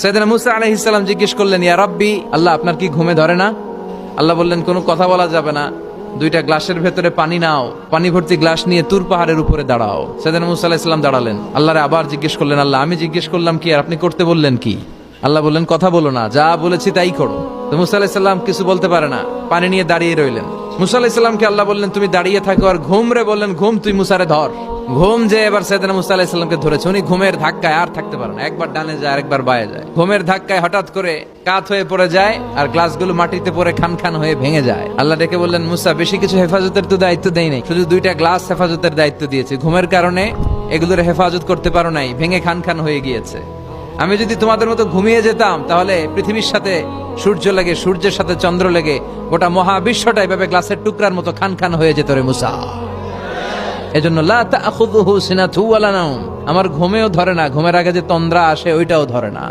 সাইয়েদনা মুসা আলাইহিস সালাম জিজ্ঞেস করলেন, ইয়া রাব্বি, আল্লাহ আপনার কি ঘুমে ধরে না? আল্লাহ বললেন, কোনো কথা বলা যাবে না, দুইটা গ্লাসের ভেতরে পানি নাও, পানি ভর্তি গ্লাস নিয়ে তুর পাহাড়ের উপরে দাঁড়াও। সাইয়েদনা মুসা আলাইহিস সালাম দাঁড়ালেন। আল্লাহরে আবার জিজ্ঞেস করলেন, আল্লাহ আমি জিজ্ঞেস করলাম কি আর আপনি করতে বললেন কি? আল্লাহ বললেন, কথা বলো না, যা বলেছি তাই করো। তো মুসা আলাইহিস সালাম কিছু বলতে পারে না, পানি নিয়ে দাঁড়িয়ে রইলেন। মুসা আলাইহিস সালামকে আল্লাহ বললেন, তুমি দাঁড়িয়ে থাকো আর ঘুম রে বললেন, ঘুম তুই মুসারে ধর। ঘুম যে এবার সাইয়েদনা মুসা আলাইহিস সালামকে ধরেছে। উনি ঘুমের ধাক্কায় আর থাকতে পারেন, একবার ডানে যায় আরেকবার বায়ে যায়। ঘুমের ধাক্কায় হঠাৎ করে কাত হয়ে পড়ে যায় আর গ্লাসগুলো মাটিতে পড়ে খান খান হয়ে ভেঙে যায়। আল্লাহ ডেকে বললেন, মুসা বেশি কিছু হেফাজতের তো দায়িত্ব দেই নাই, শুধু দুইটা গ্লাস হেফাজতের দায়িত্ব দিয়েছি। ঘুমের কারণে এগুলোর হেফাজত করতে পারো নাই, ভেঙে খান খান হয়ে গিয়েছে। আমি যদি তোমাদের মতো ঘুমিয়ে যেতাম তাহলে পৃথিবীর সাথে সূর্য লেগে, সূর্যের সাথে চন্দ্র লেগে গোটা মহাবিশ্বটা এভাবে গ্লাসের টুকরার মতো খান খান হয়ে যেত রে মুসা। এজন্য লা তাখুযুহু সিনাতু ওয়ালা নাওম, আমার ঘুমেও ধরে না, ঘুমের আগে যে তন্দ্রা আসে ওইটাও ধরে না।